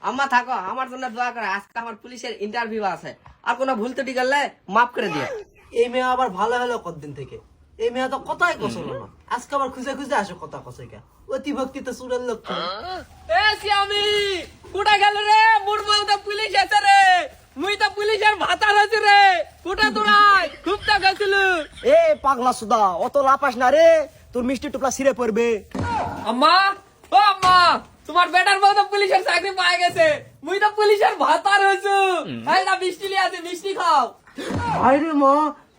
আম্মা থাকো, আমার জন্য দোয়া করে। আজকে আমার পুলিশের ইন্টারভিউ আছে, আর কোনো ভুল ত্রুটি করলে মাফ করে দিও। এই মেয়ে আবার ভালো হলো কতদিন থেকে। এই মেয়ে তো কথাই কছিল না, আজকে আবার খুঁজে খুঁজে আসে কথা কষাইকা। অতি ভক্তিতে চুরের লক্ষণ। এ সিয়ামি, কোটা গেল রে? মোর বউ তো পুলিশ আছে রে, মুই তো পুলিশের ভাতার আছি রে। কোটা তোরাই খুব তো গেছিল। এ পাগলা সুদা, অত লাপাস না রে, তোর মিষ্টি টুপলা ছিঁড়ে পড়বে। আম্মা, ও আম্মা, তোমার বেটার বউ তো পুলিশের চাকরি পাই গেছে, মুই তো পুলিশের ভাতার হইছু। এই না মিষ্টি লিয়ে আছে, মিষ্টি খাও। আরে মা,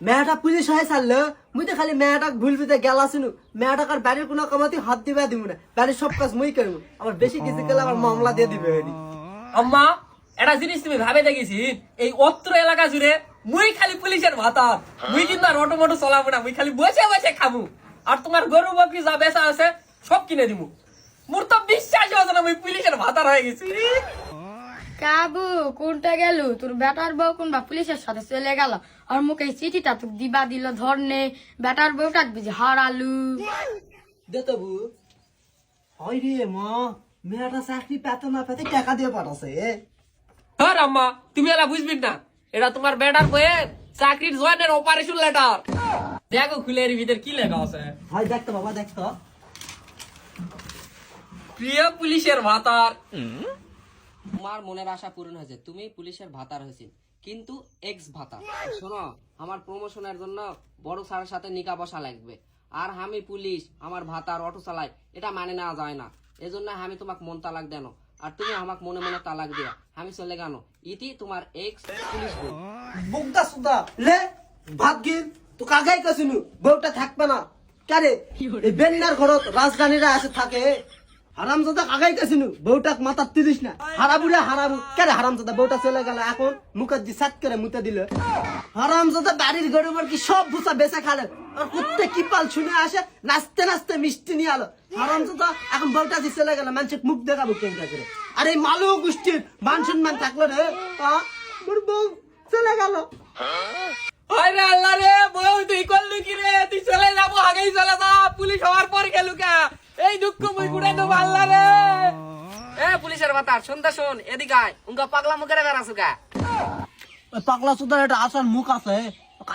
মেয়েটা পুলিশ হয়ে ছাড়লো, মুই তো খালি মেয়েটা ভুল বিতে গেলা শুনু। মেয়েটা কার বাড়ির কোনো কামাতি হাত দিবে দিব না, বাড়ির সব কাজ মুই করবো। আবার বেশি কিছু গেলে আবার মামলা দিয়ে দিবে। আম্মা, একটা জিনিস তুমি ভাবে দেখেছি, এই অত্র এলাকা জুড়ে মুই খালি পুলিশের ভাতার। মুই কিন্তু আর অটো মোটো চলাবো না, মুই খালি বসে বসে খাবো। আর তোমার গরু বকরি যা বেচা আছে সব কিনে দিমু। মোর তো বিশ্বাসই হচ্ছে না মুই পুলিশের ভাতার হয়ে গেছি। কাবু কোনটা গেল? তোর বেটার বউ কোন বা পুলিশের সাথে চলে গেল, আর মুখে এই চিঠিটা তোর দিবা দিল ধরনে। বেটার বউ কাটবি যে হারালু। দে তবু হয় রে মা, মেয়েটা চাকরি পেতে না পেতে টাকা দিয়ে পাঠাছে। হ্যাঁ আম্মা, তুমি এলা বুঝবি না, এটা তোমার বেটার বইয়ের চাকরির জয়েনের অপারেশন লেটার। দেখো খুলে এর ভিতর কি লেখা আছে। হয় দেখতো বাবা, দেখতো। প্রিয় পুলিশের ভাতার, তোমার মনের আশা পূরণ হয়েছে, তুমি পুলিশের ভাতার হয়েছে, কিন্তু এক্স ভাতার। শোনো, আমার প্রমোশনের জন্য বড় স্যারের সাথে নিকা বসা লাগবে। আর আমি পুলিশ, আমার ভাতার অটো চালাই, এটা মানে নেওয়া যায় না। এজন্য আমি তোমাকে মন তালাক দেন, আর তুমি আমাকে মনে মনে তালাক দিয়া আমি চলে গেল। ইতি তোমার এক্স পুলিশ বউ। বুকদা সুদা লে ভাত গিল তো কাগাই কাছিনু, বউটা থাকবে না কারে? এই বেন্নার ঘরত রাজধানীরা আছে থাকে। হারামজাদা কাগাই কাছিনু, বউটাক মাথা তিরিস না। হারাবুরে হারাবু কারে? হারামজাদা বউটা চলে গেল, এখন মুখের দি সাত করে মুতে দিল। হারামজাদা বাড়ির গরুবার কি সব ভুসা বেচা খালে, আর কুত্তে কি পাল শুনে আসে, নাচতে নাচতে মিষ্টি নিয়ে আলো। হারামজাদা এখন বউটা দি চলে গেল, মানুষের মুখ দেখাবো কেঙ্কা করে? আর এই মালু গোষ্ঠীর মান সম্মান থাকলো রে, মোর বউ চলে গেল। হায় রে আল্লাহ রে, বউ তুই করলু কি রে? তুই চলে যাবো, আগেই চলে যা, পুলিশ হওয়ার পর গেলু কা? এই দুঃখ মুই গুড়াই দেবো আল্লাহ রে। এ পুলিশের ভাতার, শুনতে শোন, এদিকে আয়, উনকা পাগলা মুখে বেড়াছো কা? পাগলা সুদার একটা আসার মুখ আছে।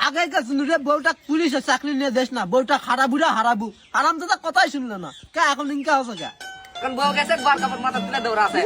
আগে কাছে রে, বউটা পুলিশের চাকরি নিয়ে দেশ না, বউটা হারাবুরা হারাবু। আরাম দাদা কথাই শুনলে না কে, এখন ইনকা হচ্ছে কে? কারণ বউ গেছে, বার কাপড় মাথা তুলে দৌড়া আছে।